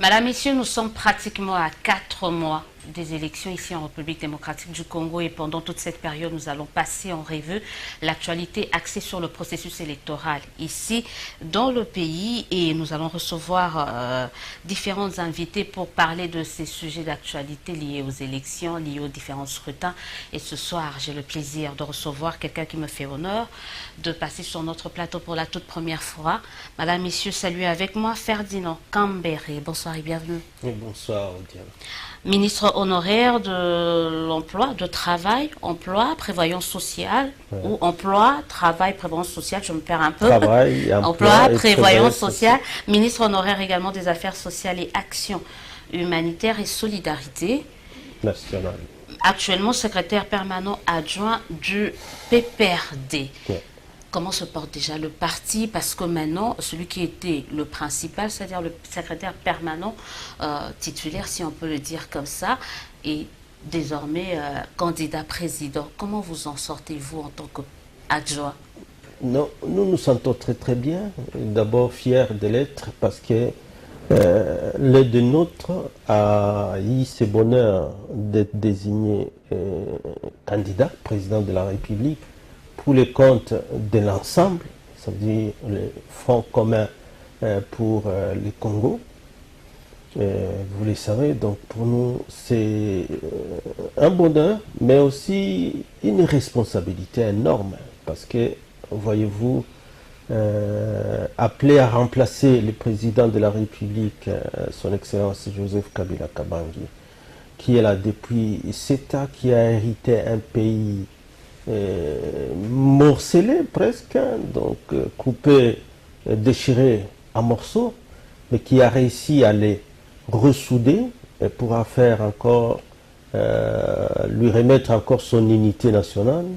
Madame, Messieurs, nous sommes pratiquement à 4 mois des élections ici en République démocratique du Congo et pendant toute cette période, nous allons passer en revue l'actualité axée sur le processus électoral ici dans le pays et nous allons recevoir différents invités pour parler de ces sujets d'actualité liés aux élections, liés aux différents scrutins. Et ce soir, j'ai le plaisir de recevoir quelqu'un qui me fait honneur de passer sur notre plateau pour la toute première fois. Madame, Messieurs, saluez avec moi Ferdinand Kambere. Bonsoir et bienvenue. Et bonsoir, Diane. Ministre honoraire de l'emploi, de travail, emploi, prévoyance sociale, ou emploi, travail, prévoyance sociale, je me perds un peu. Travail, emploi, prévoyance sociale. Ministre honoraire également des Affaires sociales et actions humanitaires et solidarité. National. Actuellement secrétaire permanent adjoint du PPRD. Ouais. Comment se porte déjà le parti? Parce que maintenant, celui qui était le principal, c'est-à-dire le secrétaire permanent titulaire, si on peut le dire comme ça, est désormais candidat président. Comment vous en sortez-vous en tant qu'adjoint? Non, nous nous sentons très très bien. D'abord fiers de l'être parce que l'un de nôtres a eu ce bonheur d'être désigné candidat président de la République pour les comptes de l'ensemble, ça veut dire le Front commun pour le Congo. Vous le savez, donc pour nous c'est un bonheur, mais aussi une responsabilité énorme, parce que, voyez-vous, appelé à remplacer le président de la République, son Excellence Joseph Kabila Kabange, qui est là depuis 7 ans, qui a hérité un pays morcelé presque, donc coupé, déchiré en morceaux, mais qui a réussi à les ressouder et pourra faire encore, lui remettre encore son unité nationale.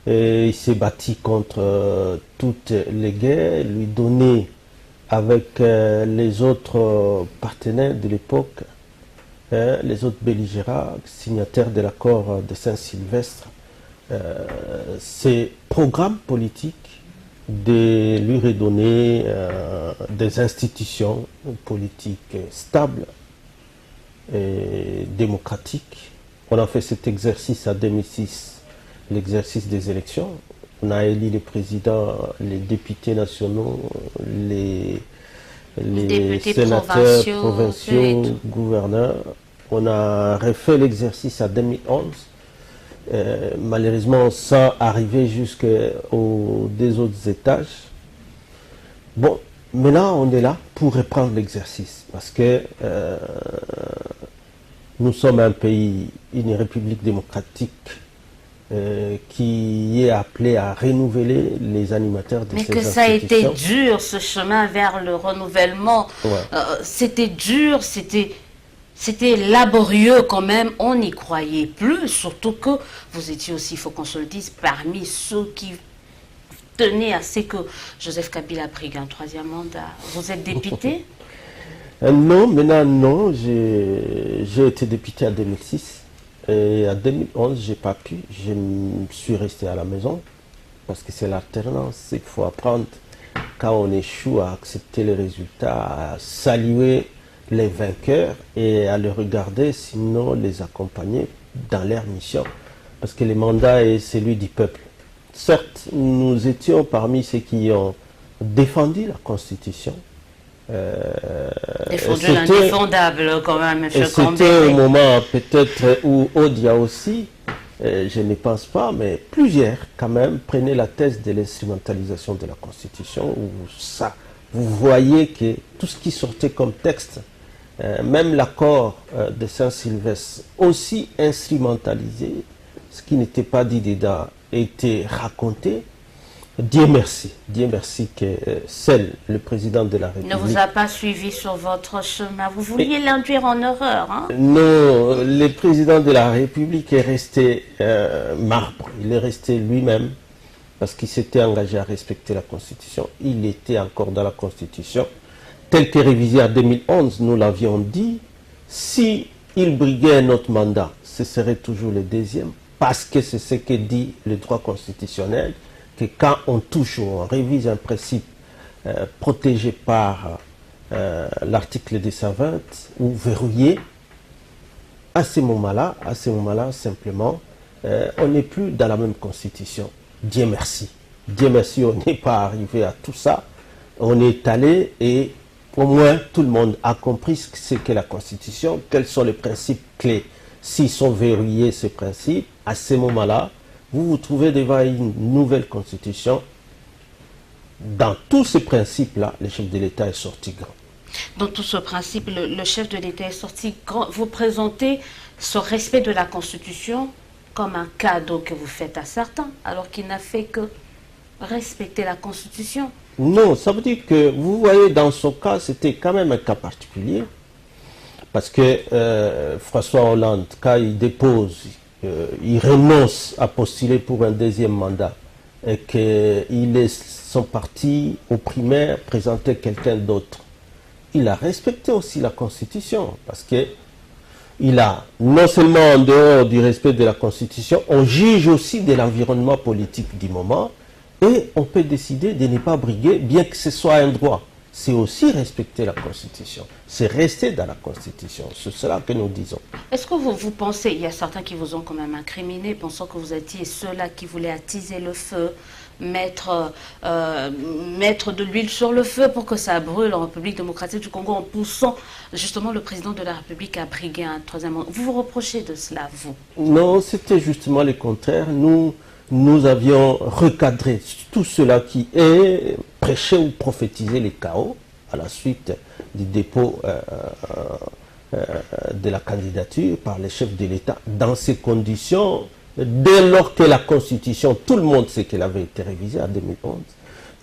Et il s'est battu contre toutes les guerres, lui donner avec les autres partenaires de l'époque, les autres belligérants, signataires de l'accord de Saint-Sylvestre, ces programmes politiques de lui redonner des institutions politiques stables et démocratiques. On a fait cet exercice en 2006, l'exercice des élections. On a élu les présidents, les députés nationaux, les sénateurs provinciaux, gouverneurs. On a refait l'exercice en 2011. Malheureusement sans arriver jusqu'aux 2 autres étages. Bon, maintenant on est là pour reprendre l'exercice, parce que nous sommes un pays, une république démocratique qui est appelée à renouveler les animateurs de ces institutions. Mais que ça a été dur, ce chemin vers le renouvellement. Ouais. C'était dur, c'était laborieux quand même, on n'y croyait plus, surtout que vous étiez aussi, il faut qu'on se le dise, parmi ceux qui tenaient à ce que Joseph Kabila prit un 3e mandat. Vous êtes député? Non, maintenant non, j'ai été député en 2006 et en 2011 j'ai pas pu, je suis resté à la maison parce que c'est l'alternance, il faut apprendre quand on échoue à accepter les résultats, à saluer les vainqueurs et à les regarder, sinon les accompagner dans leur mission. Parce que le mandat est celui du peuple. Certes, nous étions parmi ceux qui ont défendu la Constitution. Défendu l'indéfendable quand même, M. Kambere. C'était au moment peut-être où Odia aussi, je ne pense pas, mais plusieurs quand même prenaient la thèse de l'instrumentalisation de la Constitution, où ça, vous voyez que tout ce qui sortait comme texte, même l'accord de Saint-Sylvestre, aussi instrumentalisé, ce qui n'était pas dit dedans, était raconté. Dieu merci que seul le président de la République ne vous a pas suivi sur votre chemin. Vous vouliez l'induire en erreur, hein? Non, le président de la République est resté marbre. Il est resté lui-même parce qu'il s'était engagé à respecter la Constitution. Il était encore dans la Constitution. Tel que révisé en 2011, nous l'avions dit, si il briguait un autre mandat, ce serait toujours le 2e, parce que c'est ce que dit le droit constitutionnel, que quand on touche ou on révise un principe protégé par l'article 220 ou verrouiller, à ce moment-là, simplement, on n'est plus dans la même constitution. Dieu merci. Dieu merci, on n'est pas arrivé à tout ça. On est allé et au moins tout le monde a compris ce qu'est la constitution, quels sont les principes clés. S'ils sont verrouillés, ces principes, à ce moment-là, vous vous trouvez devant une nouvelle constitution. Dans tous ces principes-là, le chef de l'État est sorti grand. Dans tout ce principe, le chef de l'État est sorti grand. Vous présentez ce respect de la Constitution comme un cadeau que vous faites à certains, alors qu'il n'a fait que respecter la Constitution. Non, ça veut dire que, vous voyez, dans son cas, c'était quand même un cas particulier. Parce que François Hollande, quand il dépose, il renonce à postuler pour un deuxième mandat, et qu'il laisse son parti au primaire présenter quelqu'un d'autre, il a respecté aussi la Constitution, parce que il a, non seulement en dehors du respect de la Constitution, on juge aussi de l'environnement politique du moment, et on peut décider de ne pas briguer, bien que ce soit un droit. C'est aussi respecter la Constitution, c'est rester dans la Constitution, c'est cela que nous disons. Est-ce que vous pensez, il y a certains qui vous ont quand même incriminé, pensant que vous étiez ceux-là qui voulaient attiser le feu, mettre de l'huile sur le feu pour que ça brûle en République démocratique du Congo en poussant justement le président de la République à briguer un troisième mandat. Vous vous reprochez de cela, vous? Non, c'était justement le contraire. Nous avions recadré tout cela qui est prêché ou prophétisé les chaos à la suite du dépôt de la candidature par les chefs de l'État. Dans ces conditions, dès lors que la Constitution, tout le monde sait qu'elle avait été révisée en 2011,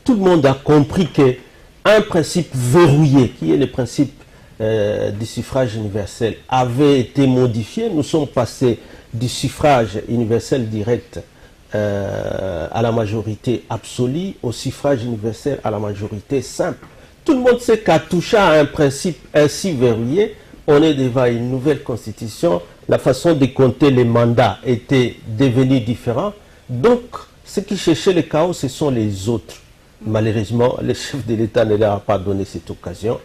tout le monde a compris qu'un principe verrouillé, qui est le principe du suffrage universel, avait été modifié. Nous sommes passés du suffrage universel direct à la majorité absolue, au suffrage universel à la majorité simple. Tout le monde sait qu'à toucher à un principe ainsi verrouillé, on est devant une nouvelle constitution, la façon de compter les mandats était devenue différente. Donc, ceux qui cherchaient le chaos, ce sont les autres. Malheureusement, le chef de l'État ne leur a pas donné cette occasion.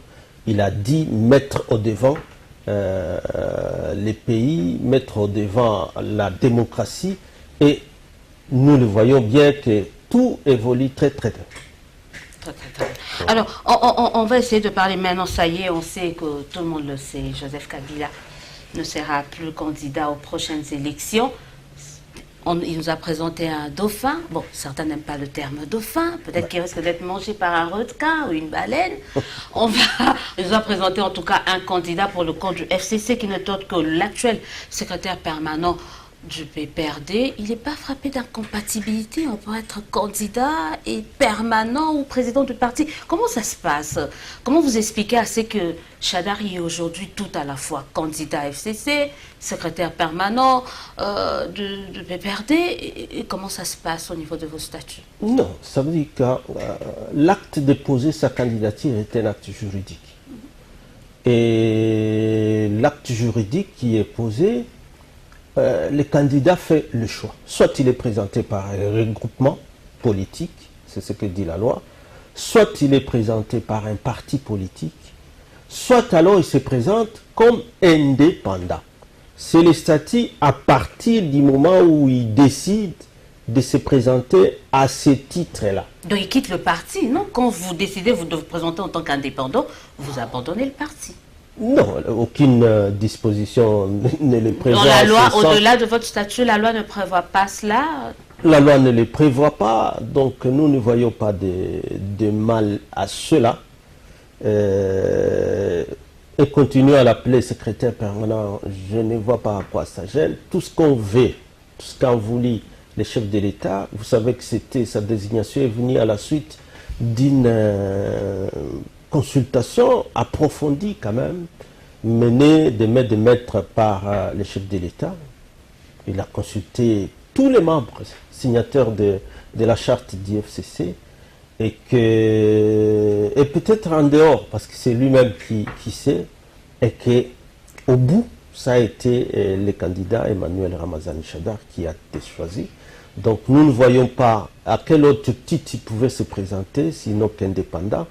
Il a dit mettre au devant les pays, mettre au devant la démocratie, et nous le voyons bien que tout évolue très très bien. Alors, on va essayer de parler maintenant, ça y est, on sait que tout le monde le sait, Joseph Kabila ne sera plus candidat aux prochaines élections. Il nous a présenté un dauphin. Bon, certains n'aiment pas le terme dauphin, peut-être qu'il risque d'être mangé par un requin ou une baleine. Il nous a présenté en tout cas un candidat pour le compte du FCC qui n'est autre que l'actuel secrétaire permanent du PPRD. Il n'est pas frappé d'incompatibilité. On peut être candidat et permanent ou président du parti. Comment ça se passe? Comment vous expliquez à ce que Chadari est aujourd'hui tout à la fois candidat FCC, secrétaire permanent du PPRD, et comment ça se passe au niveau de vos statuts? Non, ça veut dire que l'acte de poser sa candidature est un acte juridique. Et l'acte juridique qui est posé, le candidat fait le choix. Soit il est présenté par un regroupement politique, c'est ce que dit la loi, soit il est présenté par un parti politique, soit alors il se présente comme indépendant. C'est le statut à partir du moment où il décide de se présenter à ce titre-là. Donc il quitte le parti, non? Quand vous décidez de vous présenter en tant qu'indépendant, vous abandonnez le parti. Non, aucune disposition ne le prévoit. Dans la loi, au-delà de votre statut, la loi ne prévoit pas cela? La loi ne le prévoit pas, donc nous ne voyons pas de mal à cela. Et continuer à l'appeler secrétaire permanent, je ne vois pas à quoi ça gêne. Tout ce qu'on veut, tout ce qu'ont voulu les chefs de l'État, vous savez que sa désignation est venue à la suite d'une consultation approfondie quand même, menée de maître par les chefs de l'État. Il a consulté tous les membres signataires de la charte du FCC, et peut-être en dehors, parce que c'est lui-même qui sait, et qu'au bout, ça a été le candidat Emmanuel Ramazani Chadar qui a été choisi. Donc nous ne voyons pas à quel autre titre il pouvait se présenter, sinon qu'indépendant.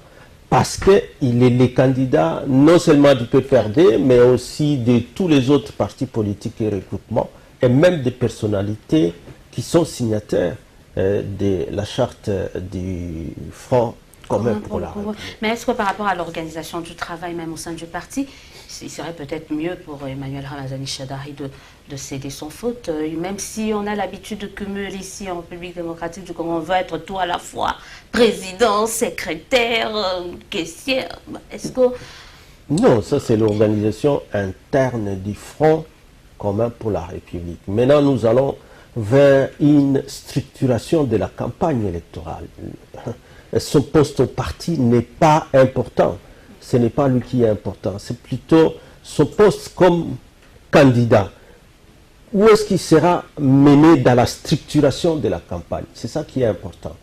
parce qu'il est le candidat non seulement du PPRD, mais aussi de tous les autres partis politiques et regroupements, et même des personnalités qui sont signataires de la charte du Front commun pour la République. Mais est-ce que par rapport à l'organisation du travail, même au sein du parti, il serait peut-être mieux pour Emmanuel Ramazani Shadari de céder son faute, même si on a l'habitude de cumuler ici en République démocratique du Congo, on veut être tout à la fois, président, secrétaire, caissière, est-ce que... Non, ça c'est l'organisation interne du Front commun pour la République. Maintenant, nous allons vers une structuration de la campagne électorale. Son poste au parti n'est pas important. Ce n'est pas lui qui est important. C'est plutôt son poste comme candidat. Où est-ce qu'il sera mené dans la structuration de la campagne? C'est ça qui est important.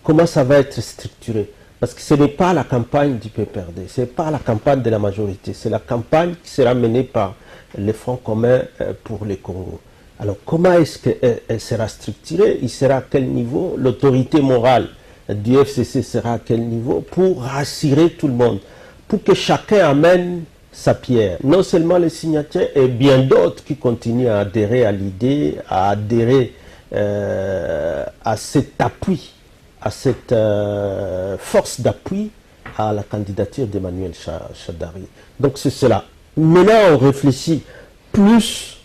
Comment ça va être structuré? Parce que ce n'est pas la campagne du PPRD, ce n'est pas la campagne de la majorité, c'est la campagne qui sera menée par le Front commun pour le Congo. Alors comment est-ce qu'elle sera structurée? Il sera à quel niveau? L'autorité morale du FCC sera à quel niveau? Pour rassurer tout le monde, pour que chacun amène sa pierre. Non seulement les signataires et bien d'autres qui continuent à adhérer à l'idée, à adhérer à cet appui, à cette force d'appui à la candidature d'Emmanuel Shadari. Donc c'est cela. Maintenant on réfléchit plus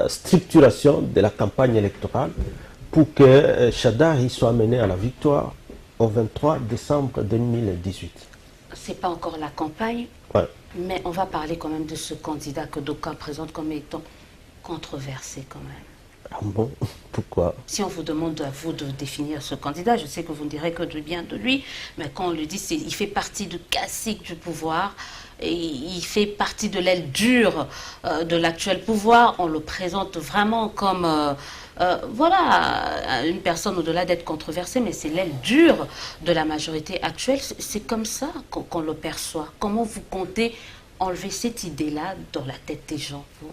structuration de la campagne électorale pour que Shadari soit mené à la victoire au 23 décembre 2018. C'est pas encore la campagne, ouais. Mais on va parler quand même de ce candidat que d'aucuns présentent comme étant controversé quand même. Ah bon? Pourquoi? Si on vous demande à vous de définir ce candidat, je sais que vous ne direz que du bien de lui, mais quand on le dit, il fait partie du classique du pouvoir, et il fait partie de l'aile dure de l'actuel pouvoir. On le présente vraiment comme, voilà, une personne au-delà d'être controversée, mais c'est l'aile dure de la majorité actuelle. C'est comme ça qu'on le perçoit. Comment vous comptez enlever cette idée-là dans la tête des gens, vous?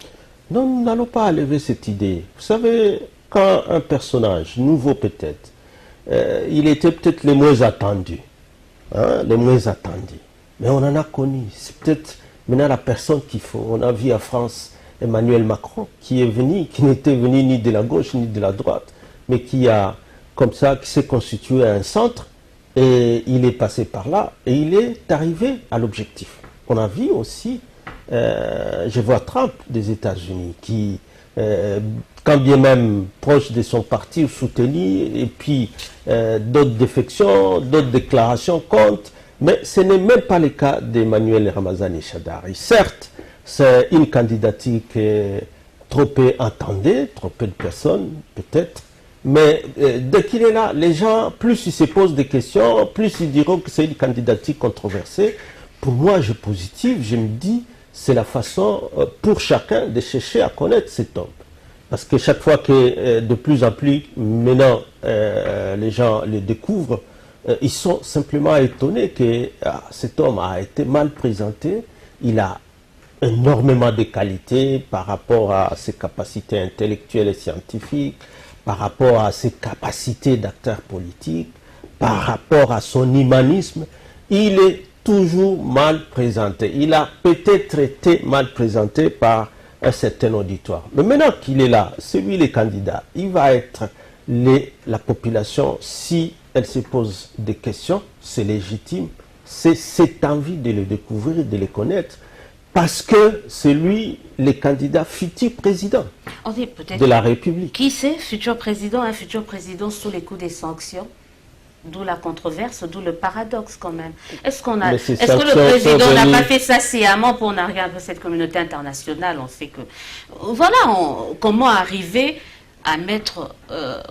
Non, nous n'allons pas enlever cette idée. Vous savez, quand un personnage, nouveau peut-être, il était peut-être le moins attendu, hein, le moins attendu. Mais on en a connu. C'est peut-être maintenant la personne qu'il faut. On a vu en France Emmanuel Macron qui est venu, qui n'était venu ni de la gauche ni de la droite, mais qui a, comme ça, qui s'est constitué un centre et il est passé par là et il est arrivé à l'objectif. On a vu aussi, je vois Trump des États-Unis qui, quand bien même proche de son parti, soutenu, et puis d'autres défections, d'autres déclarations comptent. Mais ce n'est même pas le cas d'Emmanuel Ramazani Shadari. Certes, c'est une candidature qui est trop peu entendue, trop peu de personnes, peut-être. Mais dès qu'il est là, les gens, plus ils se posent des questions, plus ils diront que c'est une candidature controversée. Pour moi, je suis positif, je me dis, c'est la façon pour chacun de chercher à connaître cet homme. Parce que chaque fois que de plus en plus, maintenant, les gens le découvrent, ils sont simplement étonnés que cet homme a été mal présenté. Il a énormément de qualités par rapport à ses capacités intellectuelles et scientifiques, par rapport à ses capacités d'acteur politique, par rapport à son humanisme. Il est toujours mal présenté. Il a peut-être été mal présenté par un certain auditoire. Mais maintenant qu'il est là, c'est lui le candidat. Il va être la population, si elle se pose des questions, c'est légitime, c'est cette envie de le découvrir, de le connaître, parce que c'est lui le candidat futur président de la République. Qui sait, futur président, un futur président sous les coups des sanctions? D'où la controverse, d'où le paradoxe quand même. Est-ce que le président n'a pas fait ça sciemment pour narguer un peu cette communauté internationale? On sait que... Voilà, comment arriver à mettre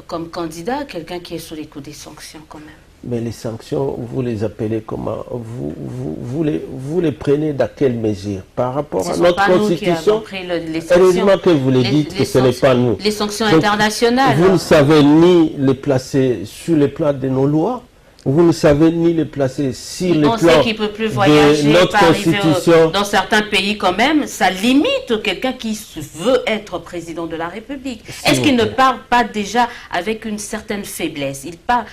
comme candidat quelqu'un qui est sous les coups des sanctions quand même? Mais les sanctions, vous les appelez comment? Vous les prenez dans quelle mesure? Par rapport à notre constitution? Heureusement que vous le dites que ce n'est pas nous. Les sanctions internationales. Vous ne savez ni les placer sur le plan de nos lois, vous ne savez ni les placer sur le plan de notre constitution. Dans certains pays quand même, ça limite quelqu'un qui veut être président de la République. Est-ce qu'il ne parle pas déjà avec une certaine faiblesse? Il parle...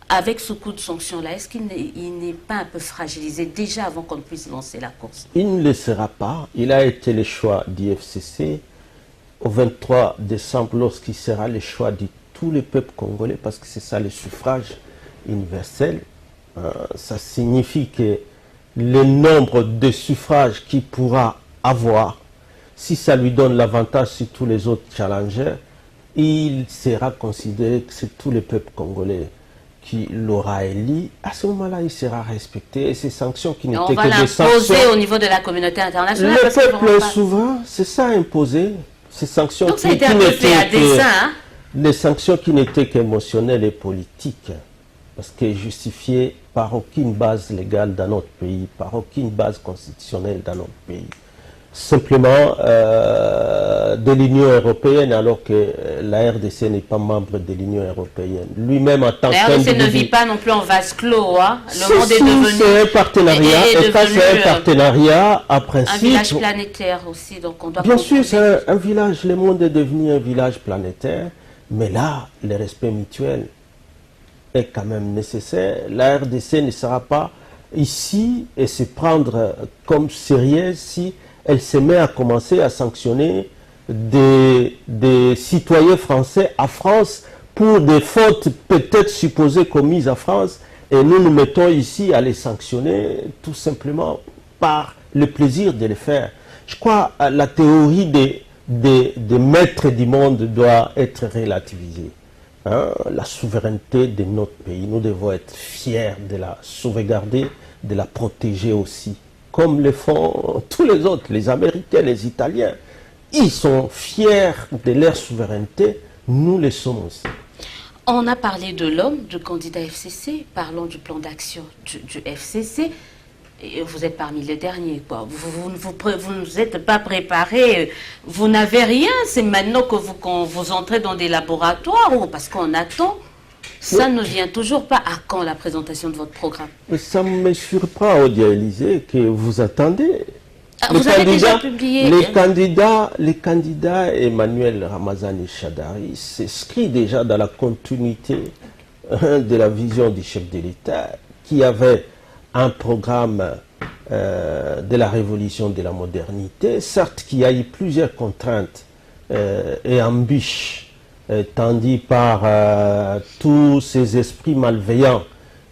avec ce coup de sanction-là, est-ce qu'il n'est pas un peu fragilisé déjà avant qu'on puisse lancer la course? Il ne le sera pas. Il a été le choix du FCC au 23 décembre lorsqu'il sera le choix de tous les peuples congolais, parce que c'est ça le suffrage universel. Ça signifie que le nombre de suffrages qu'il pourra avoir, si ça lui donne l'avantage sur tous les autres challengers, il sera considéré que c'est tout le peuple congolais qui l'aura élu. À ce moment-là, il sera respecté. Et ces sanctions qui n'étaient que des sanctions... On va l'imposer au niveau de la communauté internationale. Le peuple souverain, c'est ça imposé. Ces sanctions donc ça a été imposé à dessein, hein? Les sanctions qui n'étaient qu'émotionnelles et politiques, parce que justifiées par aucune base légale dans notre pays, par aucune base constitutionnelle dans notre pays. Simplement de l'Union européenne, alors que la RDC n'est pas membre de l'Union européenne. Lui-même en tant que... La RDC ne vit pas non plus en vase clos. Hein. Le monde est devenu... C'est un partenariat, et ça c'est un partenariat à principe. Un village planétaire aussi, donc on doit... Bien sûr, c'est un village, le monde est devenu un village planétaire, mais là, le respect mutuel est quand même nécessaire. La RDC ne sera pas ici et se prendre comme sérieuse si elle se met à commencer à sanctionner des citoyens français à France pour des fautes peut-être supposées commises à France, et nous nous mettons ici à les sanctionner tout simplement par le plaisir de les faire. Je crois que la théorie des maîtres du monde doit être relativisée. Hein? La souveraineté de notre pays, nous devons être fiers de la sauvegarder, de la protéger aussi, comme le font tous les autres, les Américains, les Italiens. Ils sont fiers de leur souveraineté, nous le sommes aussi. On a parlé de l'homme, du candidat FCC, parlons du plan d'action du FCC. Et vous êtes parmi les derniers, quoi. Vous ne vous êtes pas préparé, vous n'avez rien, c'est maintenant que vous entrez dans des laboratoires, ou parce qu'on attend. Ça ne vient toujours pas. À quand la présentation de votre programme? Ça me surprend, Odia Élysée, que vous attendez. Vous avez déjà publié... Les candidats Emmanuel Ramazani Shadari s'inscrivent déjà dans la continuité de la vision du chef de l'État, qui avait un programme de la révolution de la modernité. Certes qu'il y a eu plusieurs contraintes et embûches tendues par tous ces esprits malveillants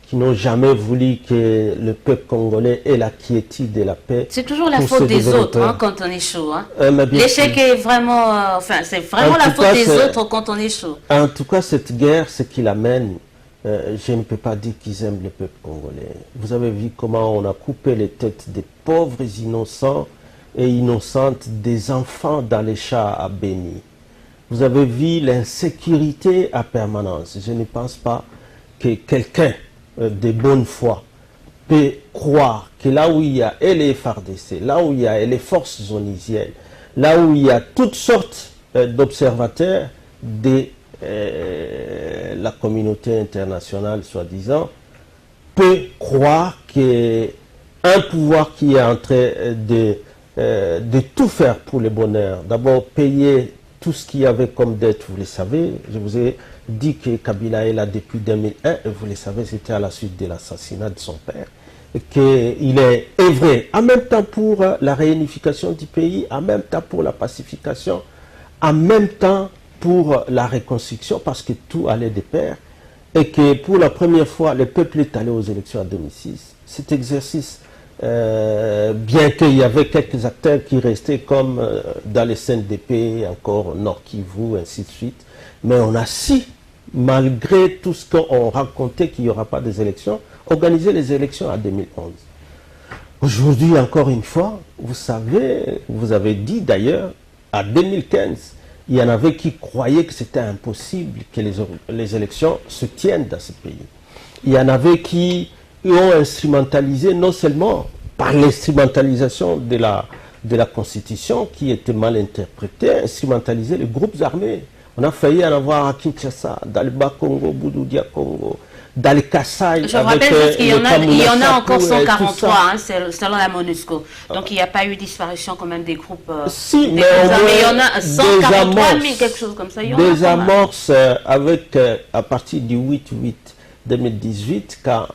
qui n'ont jamais voulu que le peuple congolais ait la quiétude et la paix. C'est toujours la faute des autres hein, quand on échoue. Hein. L'échec est vraiment... c'est vraiment la faute des autres quand on échoue. En tout cas, cette guerre, ce qui l'amène, je ne peux pas dire qu'ils aiment le peuple congolais. Vous avez vu comment on a coupé les têtes des pauvres innocents et innocentes, des enfants dans les chats à Béni. Vous avez vu l'insécurité à permanence. Je ne pense pas que quelqu'un de bonne foi peut croire que là où il y a les FARDC, là où il y a les forces onisiennes, là où il y a toutes sortes d'observateurs de la communauté internationale, soi-disant, peut croire qu'un pouvoir qui est en train de tout faire pour le bonheur, d'abord payer tout ce qu'il y avait comme dette, vous le savez, je vous ai dit que Kabila est là depuis 2001, et vous le savez, c'était à la suite de l'assassinat de son père, qu'il est œuvré en même temps pour la réunification du pays, en même temps pour la pacification, en même temps pour la reconstruction, parce que tout allait de pair, et que pour la première fois, le peuple est allé aux élections en 2006. Cet exercice, bien qu'il y avait quelques acteurs qui restaient comme dans les CNDP, encore Nord Kivu, ainsi de suite, mais on a su, malgré tout ce qu'on racontait qu'il n'y aura pas des élections, organiser les élections en 2011. Aujourd'hui, encore une fois, vous savez, vous avez dit d'ailleurs, en 2015, il y en avait qui croyaient que c'était impossible que les élections se tiennent dans ce pays. Il y en avait qui ont instrumentalisé, non seulement par l'instrumentalisation de la Constitution, qui était mal interprétée, instrumentalisé les groupes armés. On a failli en avoir à Kinshasa, dans le Bas-Congo, Boudoudia Congo, dans le Kassai. Je rappelle juste qu'il y en a encore 143, hein, selon la MONUSCO. Donc il n'y a pas eu disparition quand même des groupes. Si, mais il y en a 143 000, quelque chose comme ça. Des amorces avec, à partir du 8-8, 2018, quand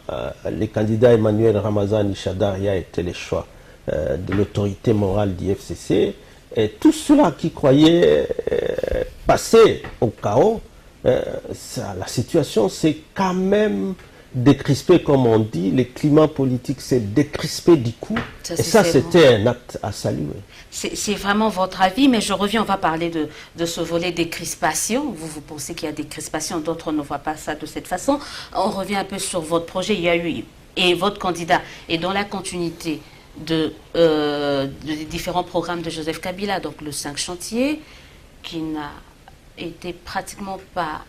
le candidat Emmanuel Ramazani Shadari était le choix de l'autorité morale du FCC, et tous ceux-là qui croyaient passer au chaos, la situation s'est quand même décrispée, comme on dit, le climat politique s'est décrispé du coup, et ça c'était un acte à saluer. C'est vraiment votre avis, mais je reviens, on va parler de ce volet décrispation. Vous pensez qu'il y a décrispation, d'autres ne voient pas ça de cette façon. On revient un peu sur votre projet, il y a eu, et votre candidat est dans la continuité des différents programmes de Joseph Kabila, donc le 5 chantiers, qui n'a été pratiquement pas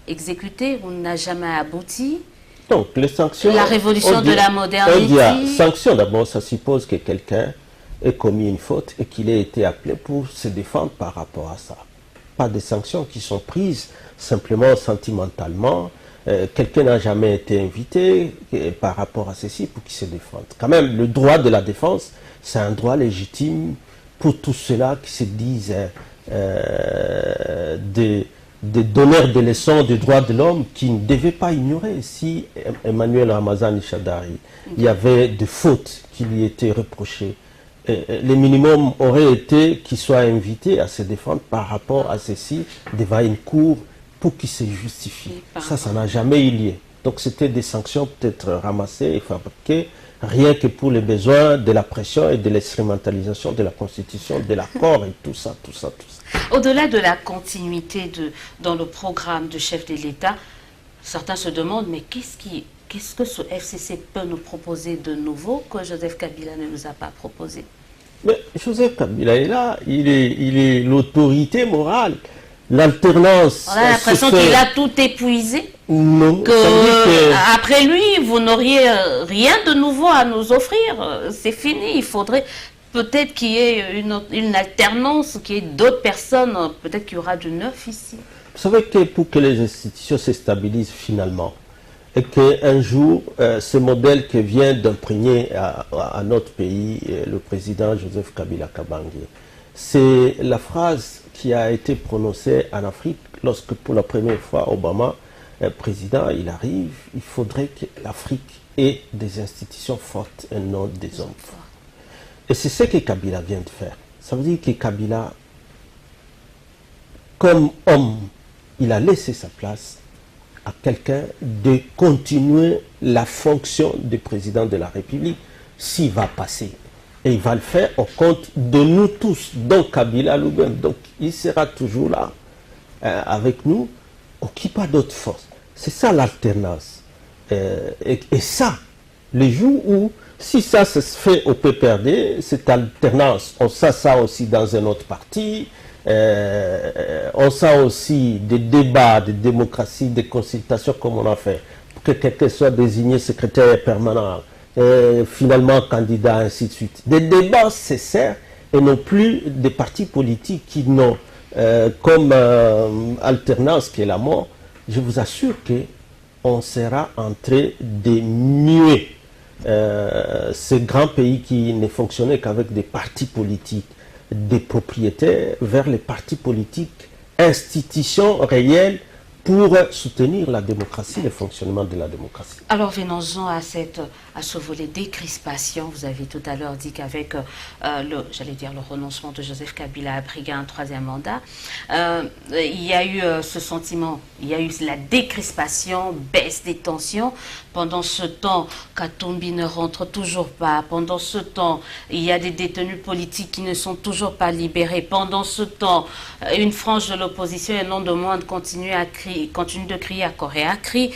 exécuté, ou n'a jamais abouti. Donc, les sanctions... La révolution de la modernité... Sanctions, d'abord, ça suppose que quelqu'un ait commis une faute et qu'il ait été appelé pour se défendre par rapport à ça. Pas des sanctions qui sont prises simplement sentimentalement. Quelqu'un n'a jamais été invité par rapport à ceci pour qu'il se défende. Quand même, le droit de la défense, c'est un droit légitime pour tous ceux-là qui se disent des donneurs de leçons des droits de l'homme, qui ne devaient pas ignorer si Emmanuel Ramazani Shadari, il y avait des fautes qui lui étaient reprochées. Le minimum aurait été qu'il soit invité à se défendre par rapport à ceci devant une cour pour qu'il se justifie. Ça n'a jamais eu lieu. Donc c'était des sanctions peut-être ramassées et fabriquées rien que pour les besoins de la pression et de l'instrumentalisation de la Constitution, de l'accord et tout ça. Au-delà de la continuité dans le programme de chef de l'État, certains se demandent, mais qu'est-ce que ce FCC peut nous proposer de nouveau que Joseph Kabila ne nous a pas proposé? Mais Joseph Kabila est là, il est l'autorité morale. L'alternance... On a l'impression qu'il a tout épuisé. Non. Après lui, vous n'auriez rien de nouveau à nous offrir. C'est fini. Il faudrait peut-être qu'il y ait une alternance, qu'il y ait d'autres personnes. Peut-être qu'il y aura du neuf ici. Vous savez que pour que les institutions se stabilisent finalement, et qu'un jour, ce modèle que vient d'imprégner à notre pays, le président Joseph Kabila Kabange, c'est la phrase qui a été prononcée en Afrique lorsque pour la première fois Obama, président, il arrive, il faudrait que l'Afrique ait des institutions fortes et non des hommes forts. Et c'est ce que Kabila vient de faire. Ça veut dire que Kabila, comme homme, il a laissé sa place à quelqu'un de continuer la fonction de président de la République s'il va passer. Et il va le faire au compte de nous tous, donc Kabila lui-même. Donc il sera toujours là, avec nous, occupe pas d'autres forces. C'est ça l'alternance. Et ça, les jours où, si ça se fait au PPRD, cette alternance, on sait ça aussi dans un autre parti, on sait aussi des débats, de démocratie, des consultations comme on a fait, pour que quelqu'un soit désigné secrétaire permanent, finalement candidat, ainsi de suite. Des débats nécessaires et non plus des partis politiques qui n'ont comme alternance qui est la mort. Je vous assure qu'on sera en train de muer ce grand pays qui ne fonctionnait qu'avec des partis politiques, des propriétaires, vers les partis politiques, institutions réelles pour soutenir la démocratie, le fonctionnement de la démocratie. Alors venons-en à ce volet décrispation. Vous avez tout à l'heure dit qu'avec le renoncement de Joseph Kabila à briguer un troisième mandat, il y a eu ce sentiment, il y a eu la décrispation, baisse des tensions. Pendant ce temps, Katumbi ne rentre toujours pas. Pendant ce temps, il y a des détenus politiques qui ne sont toujours pas libérés. Pendant ce temps, une frange de l'opposition et non de moindre continue de crier à corps et à cri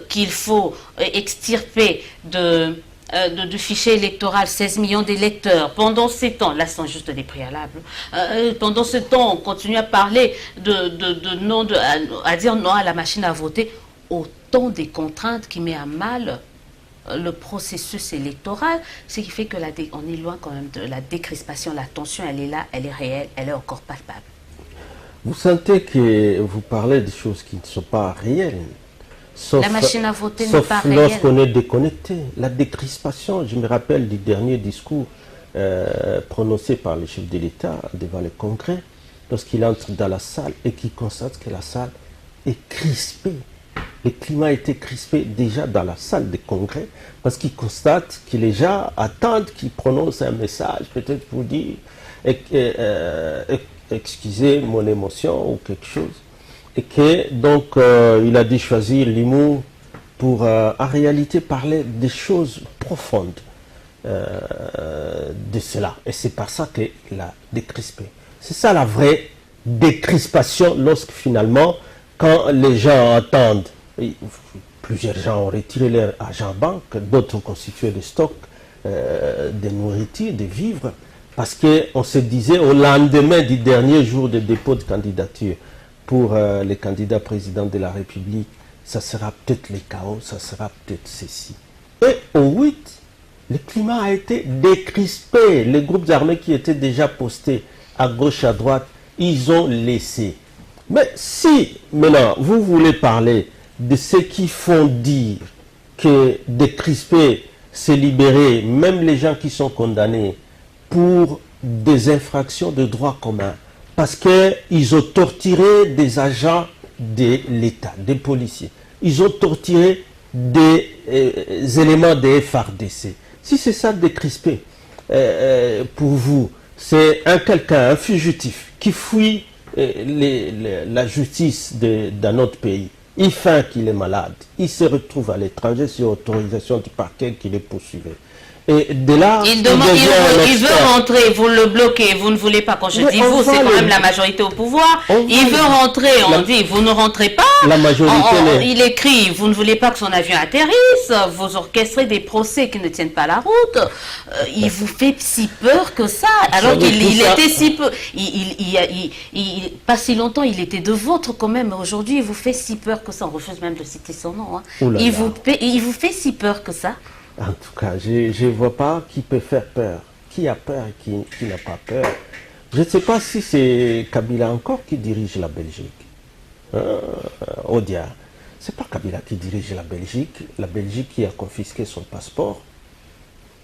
qu'il faut extirper du fichier électoral 16 millions d'électeurs. Pendant ces temps, là ce sont juste des préalables, pendant ce temps on continue à parler à dire non à la machine à voter. Autant des contraintes qui met à mal le processus électoral, ce qui fait que on est loin quand même de la décrispation. La tension, elle est là, elle est réelle, elle est encore palpable. Vous sentez que vous parlez de choses qui ne sont pas réelles. Sauf, la machine à voter n'est pas réelle. Lorsqu'on est déconnecté. La décrispation, je me rappelle du dernier discours prononcé par le chef de l'État devant le Congrès, lorsqu'il entre dans la salle et qu'il constate que la salle est crispée. le climat était crispé déjà dans la salle de congrès, parce qu'ils constatent que les gens attendent qu'ils prononcent un message, peut-être pour dire excusez mon émotion ou quelque chose. Et que donc il a dû choisir l'humour pour en réalité parler des choses profondes de cela. Et c'est par ça qu'il a décrispé. C'est ça la vraie décrispation lorsque finalement, quand les gens entendent, plusieurs gens ont retiré leur argent banque, d'autres ont constitué des stocks de nourriture, de vivres, parce qu'on se disait au lendemain du dernier jour de dépôt de candidature pour les candidats présidents de la République, ça sera peut-être le chaos, ça sera peut-être ceci. Et au 8, le climat a été décrispé. Les groupes armés qui étaient déjà postés à gauche, à droite, ils ont laissé. Mais si, maintenant, vous voulez parler de ceux qui font dire que décrisper, c'est libérer même les gens qui sont condamnés pour des infractions de droit commun, parce qu'ils ont torturé des agents de l'État, des policiers. Ils ont torturé des éléments des FARDC. Si c'est ça décrisper, pour vous, c'est un fugitif qui fuit la justice dans notre pays. Il feint qu'il est malade. Il se retrouve à l'étranger sur autorisation du parquet qui le poursuivait. Et de là, il veut rentrer, vous le bloquez, vous ne voulez pas. Quand je dis vous, c'est quand même la majorité au pouvoir. Il veut rentrer, on dit vous ne rentrez pas. La majorité il écrit, vous ne voulez pas que son avion atterrisse, vous orchestrez des procès qui ne tiennent pas la route. Il vous fait si peur que ça, alors qu'il était si peu. Pas si longtemps, il était de vôtre quand même. Aujourd'hui, il vous fait si peur que ça. On refuse même de citer son nom. Hein. Il vous fait si peur que ça. En tout cas, je ne vois pas qui peut faire peur. Qui a peur et qui n'a pas peur. Je ne sais pas si c'est Kabila encore qui dirige la Belgique. Odia. Ce n'est pas Kabila qui dirige la Belgique. La Belgique qui a confisqué son passeport.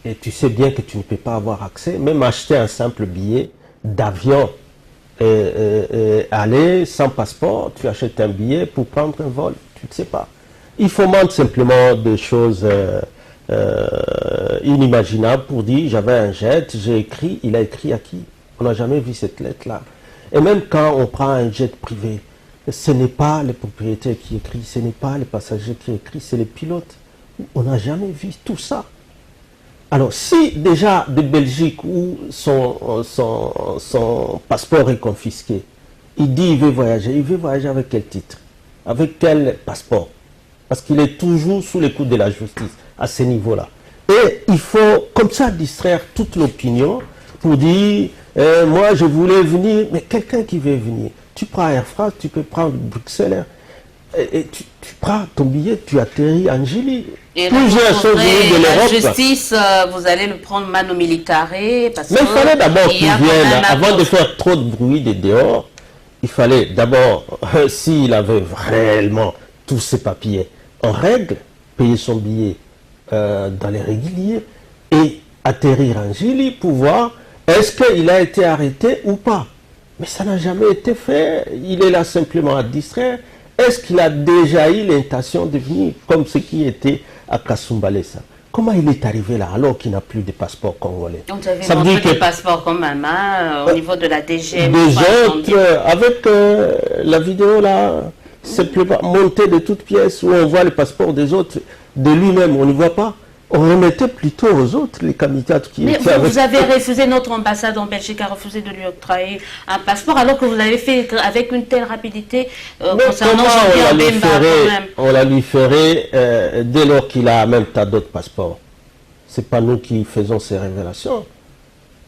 Et tu sais bien que tu ne peux pas avoir accès. Même acheter un simple billet d'avion. Aller sans passeport, tu achètes un billet pour prendre un vol. Tu ne sais pas. Il faut montrer simplement des choses... inimaginable pour dire j'avais un jet, j'ai écrit, il a écrit à qui? On n'a jamais vu cette lettre-là. Et même quand on prend un jet privé, ce n'est pas le propriétaire qui écrit, ce n'est pas le passager qui écrit, c'est le pilote. On n'a jamais vu tout ça. Alors si déjà de Belgique où son passeport est confisqué, il dit il veut voyager avec quel titre? Avec quel passeport? Parce qu'il est toujours sous les coups de la justice à ce niveau-là. Et il faut comme ça distraire toute l'opinion pour dire moi je voulais venir, mais quelqu'un qui veut venir, tu prends Air France, tu peux prendre Bruxelles, et tu prends ton billet, tu atterris en Gili. Et plusieurs choses de l'Europe. La justice, vous allez le prendre mano militare. Mais il fallait d'abord qu'il vienne, avant de faire trop de bruit de dehors, il fallait d'abord, s'il avait réellement tous ses papiers en règle, payer son billet dans les réguliers et atterrir en Gili pour voir est-ce qu'il a été arrêté ou pas. Mais ça n'a jamais été fait. Il est là simplement à distraire. Est-ce qu'il a déjà eu l'intention de venir comme ce qui était à Kasumbalesa? Comment il est arrivé là alors qu'il n'a plus de passeport congolais? Donc vous avez montré des passeports quand même au niveau de la DGM. Des autres, avec la vidéo là, simplement montée de toutes pièces où on voit le passeport des autres, de lui-même, on ne voit pas. On remettait plutôt aux autres les candidats qui étaient avec... Vous avez refusé, notre ambassade en Belgique a refusé de lui octroyer un passeport alors que vous l'avez fait avec une telle rapidité concernant Jean-Pierre Bemba quand même. On la lui ferait dès lors qu'il a même tas d'autres passeports. C'est pas nous qui faisons ces révélations.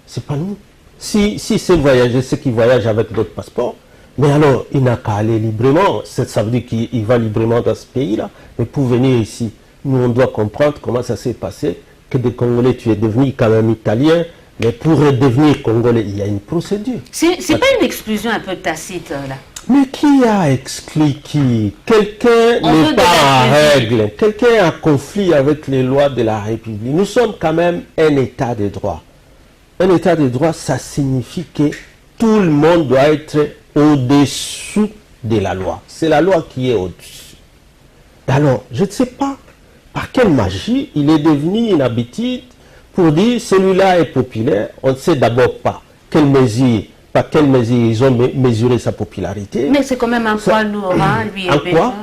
C'est pas nous. Si c'est voyager, ceux qui voyagent avec d'autres passeports, mais alors il n'a qu'à aller librement. Ça veut dire qu'il va librement dans ce pays-là. Mais pour venir ici, nous, on doit comprendre comment ça s'est passé, que des Congolais, tu es devenu quand même italien, mais pour devenir Congolais, il y a une procédure. C'est pas une exclusion un peu tacite, là? Mais qui a exclu qui? Quelqu'un n'est pas en règle, quelqu'un a conflit avec les lois de la République. Nous sommes quand même un état de droit. Un état de droit, ça signifie que tout le monde doit être au-dessous de la loi. C'est la loi qui est au-dessus. Alors, je ne sais pas par quelle magie il est devenu une habitude pour dire celui-là est populaire. On ne sait d'abord pas par quelle mesure ils ont mesuré sa popularité. Mais c'est quand même un poids lourd, hein, lui un quoi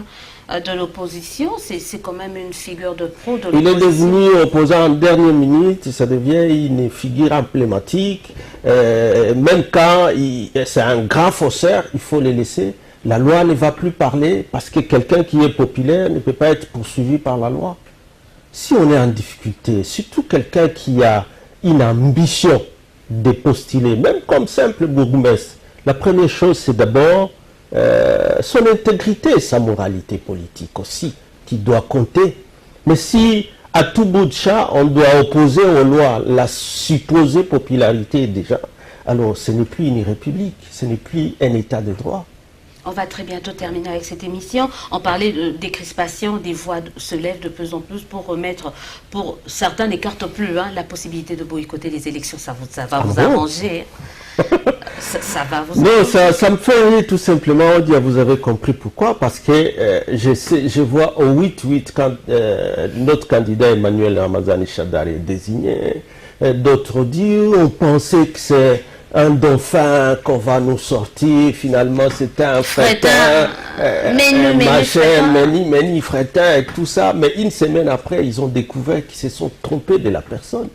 de l'opposition, c'est quand même une figure de pro de l'opposition. Il est devenu opposant en dernière minute, ça devient une figure emblématique. Même quand c'est un grand faussaire, il faut le laisser. La loi ne va plus parler parce que quelqu'un qui est populaire ne peut pas être poursuivi par la loi. Si on est en difficulté, surtout quelqu'un qui a une ambition de postuler, même comme simple bourgmestre, la première chose c'est d'abord son intégrité, sa moralité politique aussi, qui doit compter. Mais si à tout bout de champ, on doit opposer aux lois la supposée popularité déjà, alors ce n'est plus une république, ce n'est plus un état de droit. On va très bientôt terminer avec cette émission. On parlait de décrispation, des voix se lèvent de plus en plus pour remettre, pour certains n'écartent plus la possibilité de boycotter les élections. Ça va vous arranger. Ça va vous arranger. Non, ça me fait rire tout simplement. On dit, vous avez compris pourquoi. Parce que je vois au 8-8 quand notre candidat Emmanuel Ramazani Shadari est désigné. D'autres disent, on pensait que c'est un dauphin qu'on va nous sortir, finalement c'était un fretin, Meni, fretin et tout ça. Mais une semaine après, ils ont découvert qu'ils se sont trompés de la personne.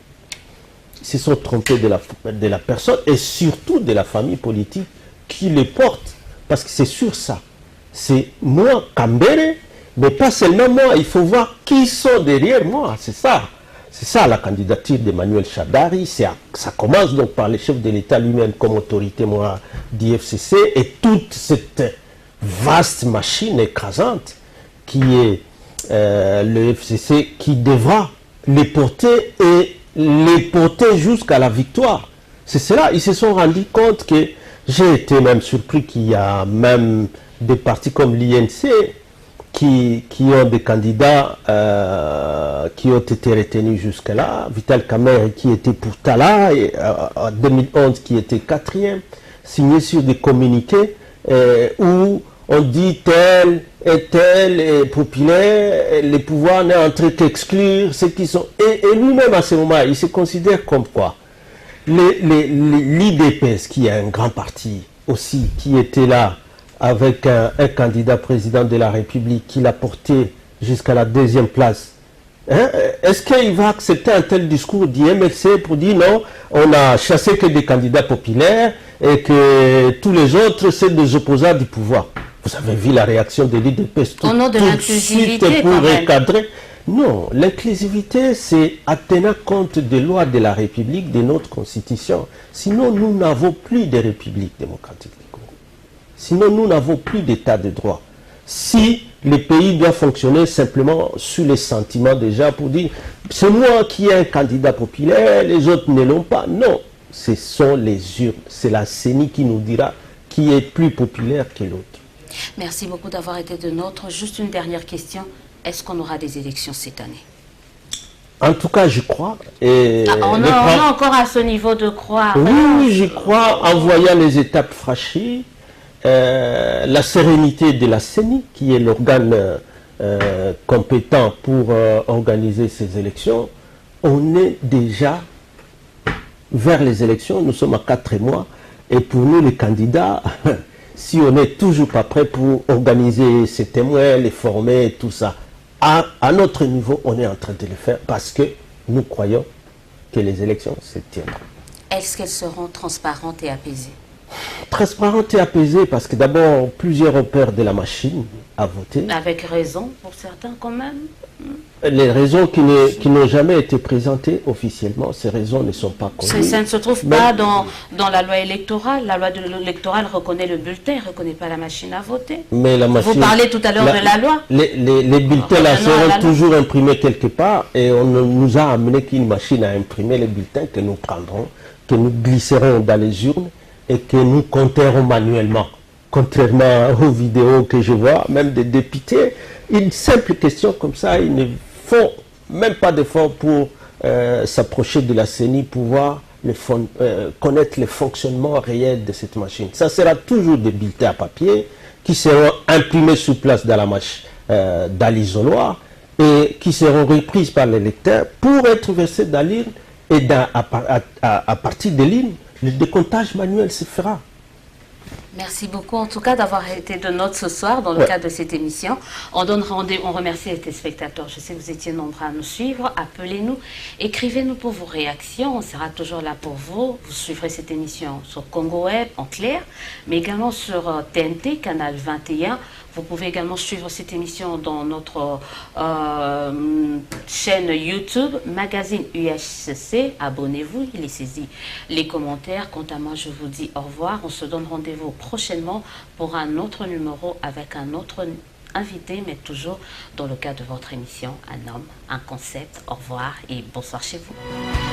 Ils se sont trompés de la personne et surtout de la famille politique qui les porte. Parce que c'est sur ça. C'est moi, Kambere, mais pas seulement moi. Il faut voir qui sont derrière moi. C'est ça. C'est ça la candidature d'Emmanuel Shadari. Ça commence donc par le chef de l'État lui-même comme autorité morale d'IFCC et toute cette vaste machine écrasante qui est le FCC qui devra les porter et les porter jusqu'à la victoire. C'est cela. Ils se sont rendus compte que j'ai été même surpris qu'il y a même des partis comme l'INC qui ont des candidats qui ont été retenus jusque-là. Vital Kamerhe qui était pour Tala, et, en 2011 qui était 4e, signé sur des communiqués où on dit tel est populaire, les pouvoirs n'est en train d'exclure ceux qui sont... Et lui-même à ce moment, il se considère comme quoi l'IDPS, qui est un grand parti aussi, qui était là, avec un candidat président de la République qui l'a porté jusqu'à la 2e place. Est-ce qu'il va accepter un tel discours du MLC pour dire non, on a chassé que des candidats populaires et que tous les autres c'est des opposants du pouvoir? Vous avez vu la réaction de l'IDPS tout de suite pour recadrer. Non, l'inclusivité c'est à tenir compte des lois de la République, de notre constitution. Sinon nous n'avons plus de République démocratique. Sinon, nous n'avons plus d'état de droit. Si le pays doit fonctionner simplement sur les sentiments déjà pour dire c'est moi qui ai un candidat populaire, les autres ne l'ont pas. Non, ce sont les urnes. C'est la CENI qui nous dira qui est plus populaire que l'autre. Merci beaucoup d'avoir été de nôtre. Juste une dernière question. Est-ce qu'on aura des élections cette année? En tout cas, je crois. Et on est encore à ce niveau de croire. Oui, je crois en voyant les étapes franchies. La sérénité de la CENI, qui est l'organe compétent pour organiser ces élections, on est déjà vers les élections, nous sommes à 4 mois, et pour nous les candidats, si on n'est toujours pas prêt pour organiser ces témoins, les former, tout ça, à notre niveau, on est en train de le faire parce que nous croyons que les élections se tiendront. Est-ce qu'elles seront transparentes et apaisées? Transparente et apaisée parce que d'abord plusieurs repères de la machine à voter. Avec raison pour certains quand même. Les raisons qui n'ont jamais été présentées officiellement, ces raisons ne sont pas connues. Ça ne se trouve pas dans la loi électorale. La loi électorale reconnaît le bulletin, ne reconnaît pas la machine à voter. Mais la machine, vous parlez tout à l'heure de la loi. Les bulletins là seront toujours imprimés quelque part et on nous a amené qu'une machine à imprimer les bulletins que nous prendrons, que nous glisserons dans les urnes et que nous compterons manuellement. Contrairement aux vidéos que je vois, même des députés, une simple question comme ça, ils ne font même pas d'effort pour s'approcher de la CENI, pour voir connaître le fonctionnement réel de cette machine. Ça sera toujours des bulletins à papier qui seront imprimés sur place dans dans l'isoloir et qui seront reprises par les lecteurs pour être versées dans l'île et à partir de l'île, le décomptage manuel se fera. Merci beaucoup en tout cas d'avoir été de note ce soir dans le cadre de cette émission. On donne rendez-vous, on remercie les téléspectateurs. Je sais que vous étiez nombreux à nous suivre. Appelez-nous, écrivez-nous pour vos réactions. On sera toujours là pour vous. Vous suivrez cette émission sur Congo Web en clair, mais également sur TNT, canal 21. Vous pouvez également suivre cette émission dans notre chaîne YouTube, Magazine UHCC. Abonnez-vous, il est saisi les commentaires. Quant à moi, je vous dis au revoir. On se donne rendez-vous prochainement pour un autre numéro avec un autre invité, mais toujours dans le cadre de votre émission, un homme, un concept. Au revoir et bonsoir chez vous.